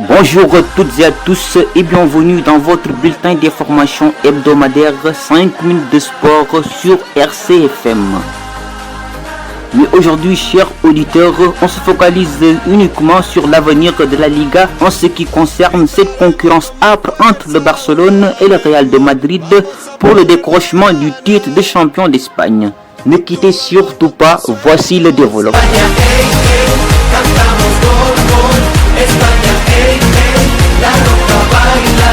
Bonjour à toutes et à tous et bienvenue dans votre bulletin d'information hebdomadaire 5 minutes de sport sur RCFM. Mais aujourd'hui, chers auditeurs, on se focalise uniquement sur l'avenir de la Liga en ce qui concerne cette concurrence âpre entre le Barcelone et le Real de Madrid pour le décrochement du titre de champion d'Espagne. Ne quittez surtout pas, voici le développement.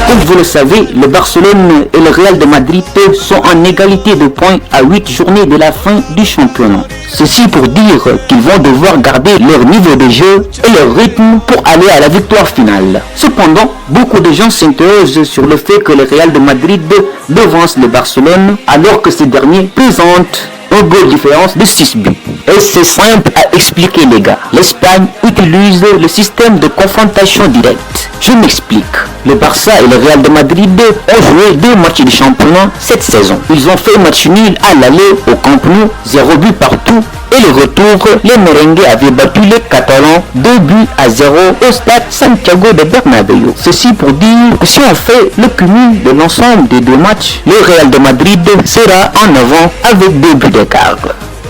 Comme vous le savez, le Barcelone et le Real de Madrid sont en égalité de points à 8 journées de la fin du championnat. Ceci pour dire qu'ils vont devoir garder leur niveau de jeu et leur rythme pour aller à la victoire finale. Cependant, beaucoup de gens s'interrogent sur le fait que le Real de Madrid devance le Barcelone alors que ce dernier présente un goal de différence de 6 buts. Et c'est simple à expliquer les gars. L'Espagne utilise le système de confrontation directe. Je m'explique. Le Barça et le Real de Madrid ont joué 2 matchs de championnat cette saison. Ils ont fait match nul à l'aller au Camp Nou, 0 but partout. Et le retour, les merengues avaient battu les Catalans 2 buts à 0 au stade Santiago de Bernabéu. Ceci pour dire que si on fait le cumul de l'ensemble des 2 matchs, le Real de Madrid sera en avant avec 2 buts d'écart.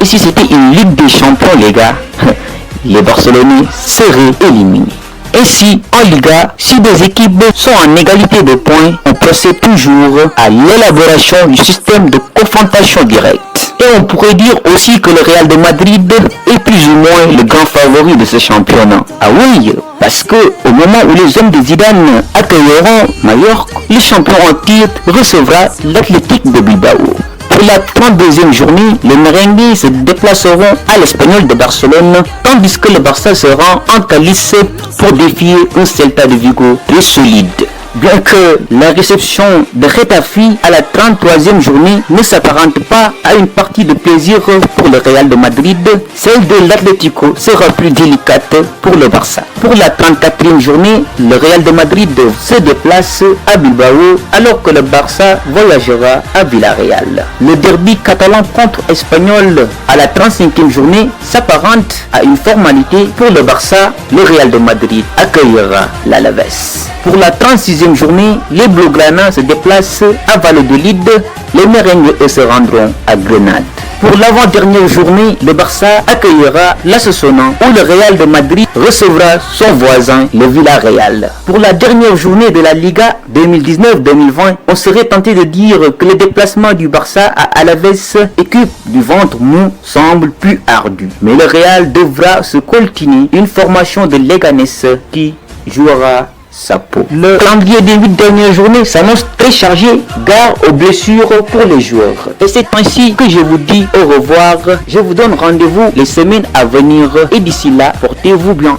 Et si c'était une Ligue des Champions les gars, les Barcelonais seraient éliminés. Ainsi, en Liga, si des équipes sont en égalité de points, on procède toujours à l'élaboration du système de confrontation directe. Et on pourrait dire aussi que le Real de Madrid est plus ou moins le grand favori de ce championnat. Ah oui, parce que au moment où les hommes de Zidane accueilleront Mallorca, le champion en titre recevra l'Athletic de Bilbao. Pour la 32e journée, les merengues se déplaceront à l'Espagnol de Barcelone, tandis que le Barça sera en calice pour défier un Celta de Vigo très solide. Bien que la réception de Getafe à la 33e journée ne s'apparente pas à une partie de plaisir pour le Real de Madrid, celle de l'Atlético sera plus délicate pour le Barça. Pour la 34e journée, le Real de Madrid se déplace à Bilbao alors que le Barça voyagera à Villarreal. Le derby catalan contre Espanyol à la 35e journée s'apparente à une formalité pour le Barça. Le Real de Madrid accueillera l'Alaves. Pour la 36e journée, les Blaugrana se déplacent à Valladolid, les merengues se rendront à Grenade. Pour l'avant-dernière journée, le Barça accueillera l'Assassona où le Real de Madrid recevra son voisin, le Villarreal. Pour la dernière journée de la Liga 2019-2020, on serait tenté de dire que le déplacement du Barça à Alaves, équipe du ventre mou, semble plus ardu. Mais le Real devra se coltiner une formation de Leganés qui jouera sa peau. Le calendrier des 8 dernières journées s'annonce très chargé, gare aux blessures pour les joueurs. Et c'est ainsi que je vous dis au revoir. Je vous donne rendez-vous les semaines à venir et d'ici là, portez-vous bien.